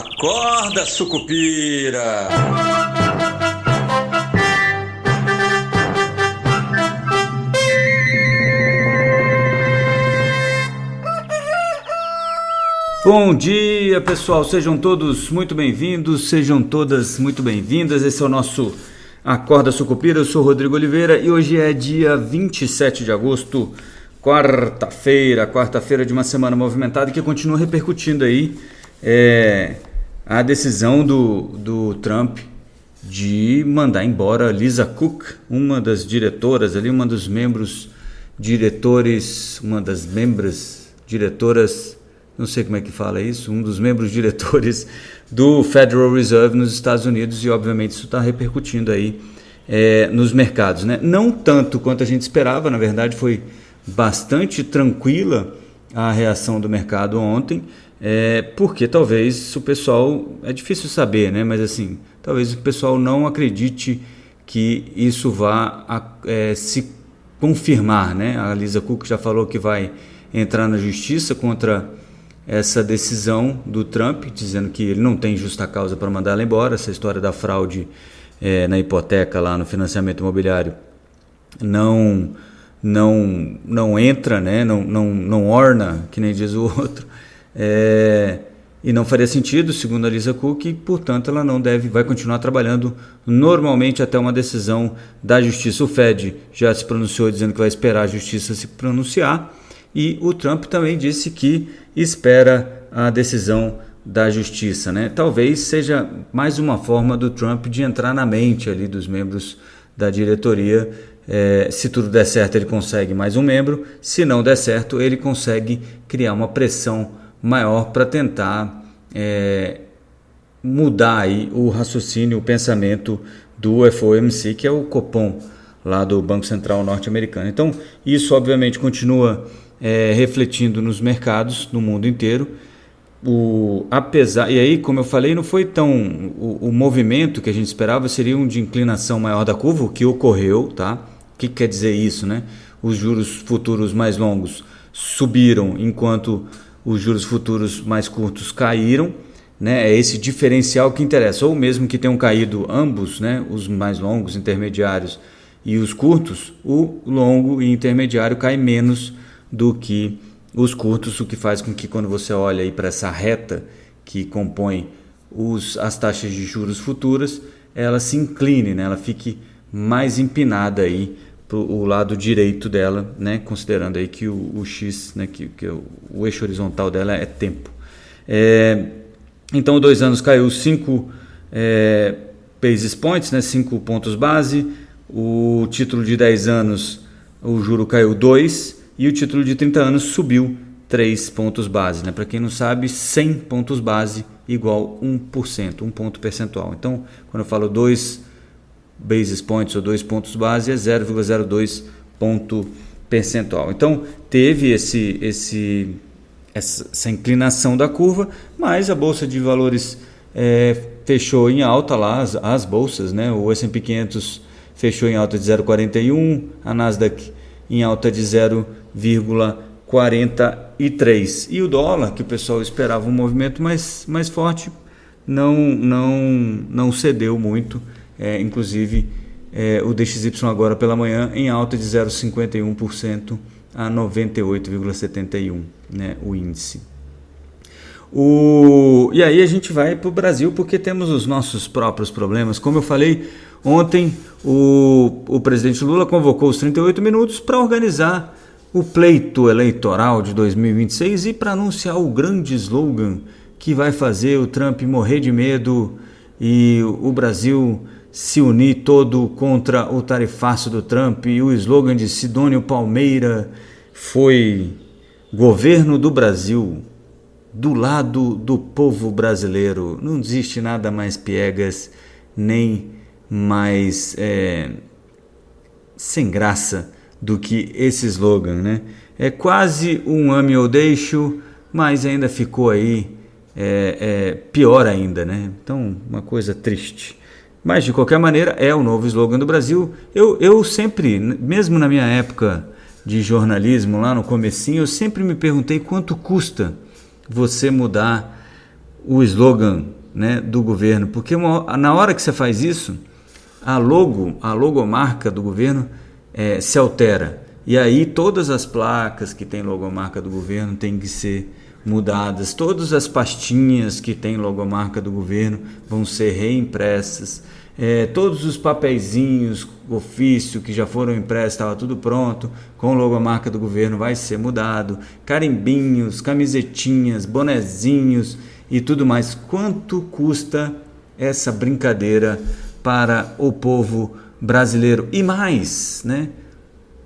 Acorda, sucupira! Bom dia, pessoal, sejam todos muito bem-vindos, sejam todas muito bem-vindas. Esse é o nosso Acorda Sucupira. Eu sou Rodrigo Oliveira e hoje é dia 27 de agosto, quarta-feira de uma semana movimentada que continua repercutindo aí a decisão do Trump de mandar embora Lisa Cook, uma das diretoras ali, uma das membros diretoras, não sei como é que fala isso, um dos membros diretores do Federal Reserve nos Estados Unidos, e obviamente isso está repercutindo aí nos mercados, né? Não tanto quanto a gente esperava, na verdade foi bastante tranquila a reação do mercado ontem, porque talvez o pessoal, é difícil saber, né? Mas assim, talvez o pessoal não acredite que isso vá se confirmar, né? A Lisa Cook já falou que vai entrar na justiça contra essa decisão do Trump, dizendo que ele não tem justa causa para mandar ela embora. Essa história da fraude na hipoteca lá no financiamento imobiliário não entra, né? não orna, que nem diz o outro, e não faria sentido, segundo a Lisa Cook, e, portanto ela vai continuar trabalhando normalmente até uma decisão da justiça. O Fed já se pronunciou dizendo que vai esperar a justiça se pronunciar, e o Trump também disse que espera a decisão da justiça, né? Talvez seja mais uma forma do Trump de entrar na mente ali dos membros da diretoria. Se tudo der certo, ele consegue mais um membro. Se não der certo, ele consegue criar uma pressão maior para tentar mudar aí o raciocínio, o pensamento do FOMC, que é o Copom lá do Banco Central norte-americano. Então, isso obviamente continua refletindo nos mercados no mundo inteiro. E aí, como eu falei, não foi tão o movimento que a gente esperava, seria um de inclinação maior da curva, o que ocorreu, tá? O que quer dizer isso, né? Os juros futuros mais longos subiram enquanto os juros futuros mais curtos caíram, né? É esse diferencial que interessa, ou mesmo que tenham caído ambos, né? Os mais longos, intermediários e os curtos, o longo e intermediário cai menos do que os curtos, o que faz com que, quando você olha aí para essa reta que compõe as taxas de juros futuras, ela se incline, né? Ela fique mais empinada aí para o lado direito dela, né? Considerando aí que o X, né? que o eixo horizontal dela é tempo. Então, 2 anos caiu 5 basis points, né? 5 pontos base. O título de 10 anos, o juro caiu 2, e o título de 30 anos subiu 3 pontos base, né? Para quem não sabe, 100 pontos base igual 1%, 1 ponto percentual. Então, quando eu falo 2 basis points ou 2 pontos base, é 0,02 ponto percentual. Então, teve essa inclinação da curva, mas a Bolsa de Valores fechou em alta lá, as bolsas, né? O S&P 500 fechou em alta de 0,41, a Nasdaq em alta de 0,43. E o dólar, que o pessoal esperava um movimento mais forte, não cedeu muito. Inclusive, o DXY agora pela manhã em alta de 0,51% a 98,71, né, o índice. E aí a gente vai para o Brasil, porque temos os nossos próprios problemas. Como eu falei ontem, o presidente Lula convocou os 38 minutos para organizar o pleito eleitoral de 2026 e para anunciar o grande slogan que vai fazer o Trump morrer de medo e o Brasil se unir todo contra o tarifaço do Trump. E o slogan de Sidônio Palmeira foi: governo do Brasil, do lado do povo brasileiro. Não existe nada mais piegas, nem mais sem graça do que esse slogan, né? É quase um ame ou deixo, mas ainda ficou aí pior ainda, né? Então, uma coisa triste. Mas, de qualquer maneira, é o novo slogan do Brasil. Eu sempre, mesmo na minha época de jornalismo, lá no comecinho, eu sempre me perguntei quanto custa você mudar o slogan, né, do governo, porque na hora que você faz isso, a logomarca do governo se altera. E aí todas as placas que tem logomarca do governo têm que ser mudadas, todas as pastinhas que tem logomarca do governo vão ser reimpressas, todos os papeizinhos, ofício que já foram impressos, estava tudo pronto, com logomarca do governo vai ser mudado, carimbinhos, camisetinhas, bonezinhos e tudo mais. Quanto custa essa brincadeira para o povo brasileiro? E mais, né?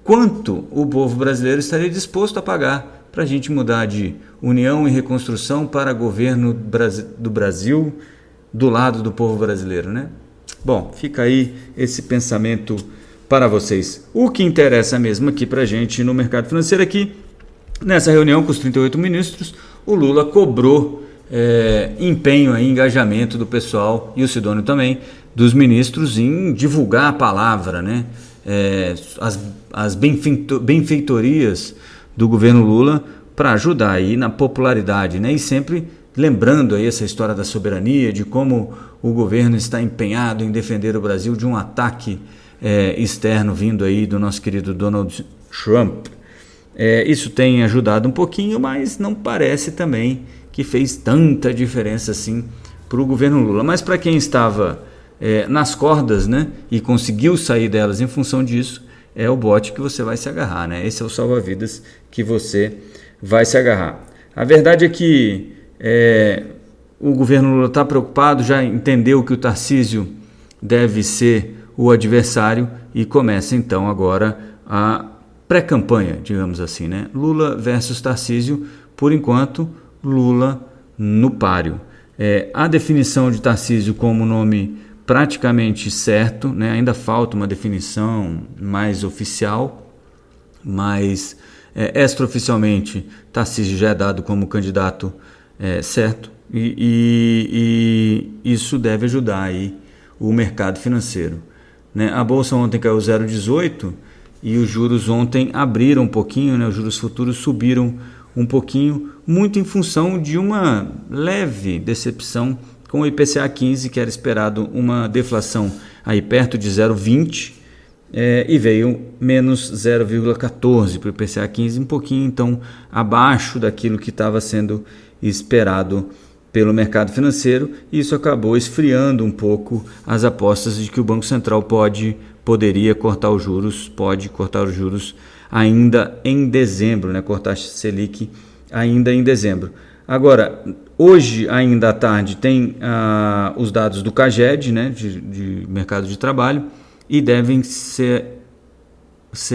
Quanto o povo brasileiro estaria disposto a pagar para a gente mudar de União e Reconstrução para governo do Brasil do lado do povo brasileiro, né? Bom, fica aí esse pensamento para vocês. O que interessa mesmo aqui para a gente no mercado financeiro é que nessa reunião com os 38 ministros, o Lula cobrou empenho, engajamento do pessoal, e o Sidônio também, dos ministros em divulgar a palavra, né? As benfeitorias do governo Lula para ajudar aí na popularidade, né? E sempre lembrando aí essa história da soberania, de como o governo está empenhado em defender o Brasil de um ataque externo vindo aí do nosso querido Donald Trump. Isso tem ajudado um pouquinho, mas não parece também que fez tanta diferença assim para o governo Lula. Mas para quem estava nas cordas, né, e conseguiu sair delas em função disso, é o bote que você vai se agarrar, né? Esse é o salva-vidas que você vai se agarrar. A verdade é que o governo Lula está preocupado, já entendeu que o Tarcísio deve ser o adversário e começa então agora a pré-campanha, digamos assim, né? Lula versus Tarcísio, por enquanto, Lula no páreo. A definição de Tarcísio como nome praticamente certo, né? Ainda falta uma definição mais oficial, mas extraoficialmente Tarcísio já é dado como candidato certo, e isso deve ajudar aí o mercado financeiro, né? A bolsa ontem caiu 0,18 e os juros ontem abriram um pouquinho, né? Os juros futuros subiram um pouquinho, muito em função de uma leve decepção com o IPCA 15, que era esperado uma deflação aí perto de 0,20, e veio menos 0,14 para o IPCA 15, um pouquinho então abaixo daquilo que estava sendo esperado pelo mercado financeiro, e isso acabou esfriando um pouco as apostas de que o Banco Central poderia cortar os juros, pode cortar os juros ainda em dezembro, né? Cortar a Selic ainda em dezembro. Agora, hoje ainda à tarde tem os dados do CAGED, né? de mercado de trabalho, e devem ser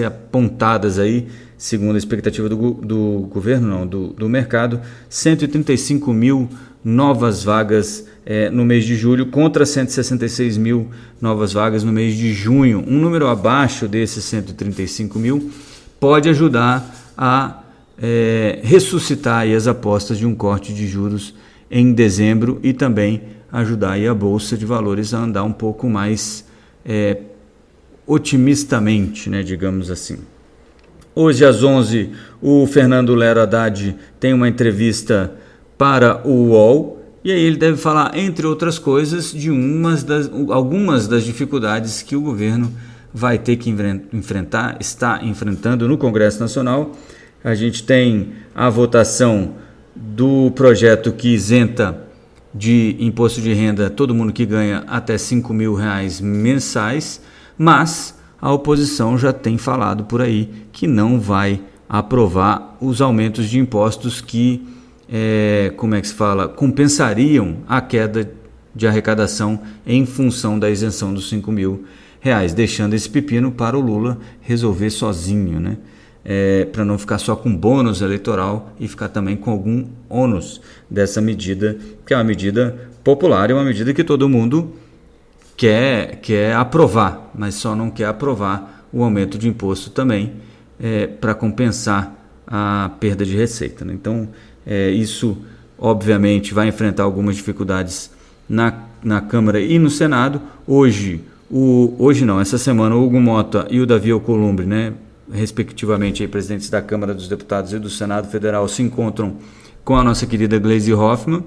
apontadas aí, segundo a expectativa do governo, não, do mercado, 135 mil novas vagas no mês de julho, contra 166 mil novas vagas no mês de junho. Um número abaixo desses 135 mil pode ajudar a ressuscitar aí as apostas de um corte de juros em dezembro e também ajudar aí a Bolsa de Valores a andar um pouco mais otimistamente, né, digamos assim. Hoje às 11, o Fernando Lero Haddad tem uma entrevista para o UOL, e aí ele deve falar, entre outras coisas, de algumas das dificuldades que o governo vai ter que está enfrentando no Congresso Nacional. A gente tem a votação do projeto que isenta de imposto de renda todo mundo que ganha até R$5 mil mensais, mas a oposição já tem falado por aí que não vai aprovar os aumentos de impostos que compensariam a queda de arrecadação em função da isenção dos R$5 mil, deixando esse pepino para o Lula resolver sozinho, né? Para não ficar só com bônus eleitoral e ficar também com algum ônus dessa medida, que é uma medida popular e uma medida que todo mundo quer aprovar, mas só não quer aprovar o aumento de imposto também para compensar a perda de receita, né? Então, isso obviamente vai enfrentar algumas dificuldades na Câmara e no Senado. Essa semana, o Hugo Mota e o Davi Alcolumbre, né, respectivamente aí, presidentes da Câmara dos Deputados e do Senado Federal, se encontram com a nossa querida Gleisi Hoffmann,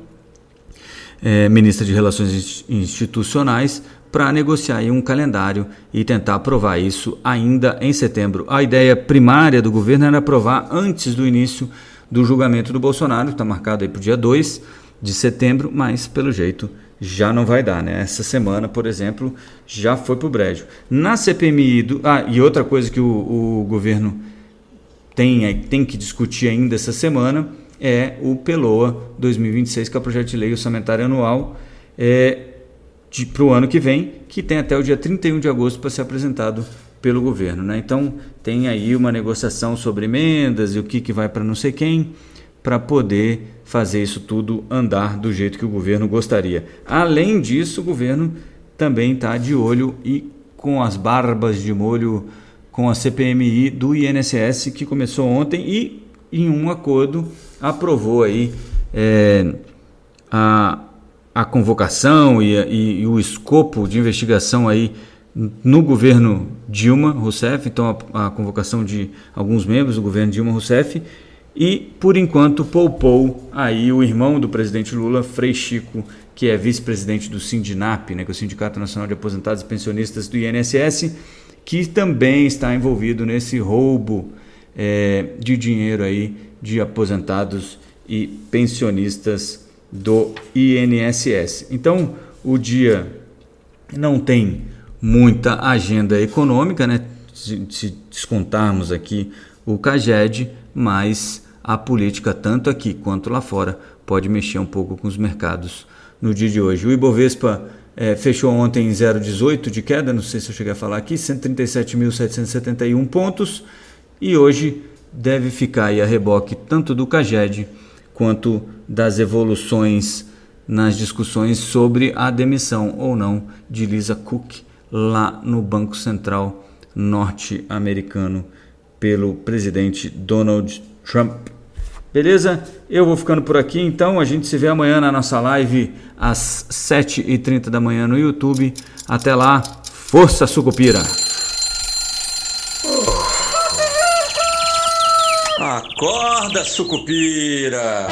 ministra de Relações Institucionais, para negociar aí um calendário e tentar aprovar isso ainda em setembro. A ideia primária do governo era aprovar antes do início do julgamento do Bolsonaro, que está marcado aí para o dia 2 de setembro, mas pelo jeito já não vai dar, né? Essa semana, por exemplo, já foi para o brejo. Na CPMI, e outra coisa que o governo tem que discutir ainda essa semana é o PELOA 2026, que é o Projeto de Lei Orçamentária Anual, para o ano que vem, que tem até o dia 31 de agosto para ser apresentado pelo governo, né? Então tem aí uma negociação sobre emendas e o que vai para não sei quem, para poder fazer isso tudo andar do jeito que o governo gostaria. Além disso, o governo também está de olho e com as barbas de molho com a CPMI do INSS, que começou ontem e, em um acordo, aprovou aí a convocação e o escopo de investigação aí no governo Dilma Rousseff, então a convocação de alguns membros do governo Dilma Rousseff, e por enquanto poupou aí o irmão do presidente Lula, Frei Chico, que é vice-presidente do Sindinap, né, que é o Sindicato Nacional de Aposentados e Pensionistas do INSS, que também está envolvido nesse roubo de dinheiro aí de aposentados e pensionistas do INSS. Então, o dia não tem muita agenda econômica, né? Se descontarmos aqui o CAGED, mas a política, tanto aqui quanto lá fora, pode mexer um pouco com os mercados no dia de hoje. O Ibovespa fechou ontem em 0,18 de queda, não sei se eu cheguei a falar aqui, 137.771 pontos, e hoje deve ficar aí a reboque tanto do CAGED quanto das evoluções nas discussões sobre a demissão ou não de Lisa Cook lá no Banco Central norte-americano pelo presidente Donald Trump. Beleza? Eu vou ficando por aqui, então a gente se vê amanhã na nossa live às 7h30 da manhã no YouTube. Até lá, força Sucupira! Acorda, Sucupira!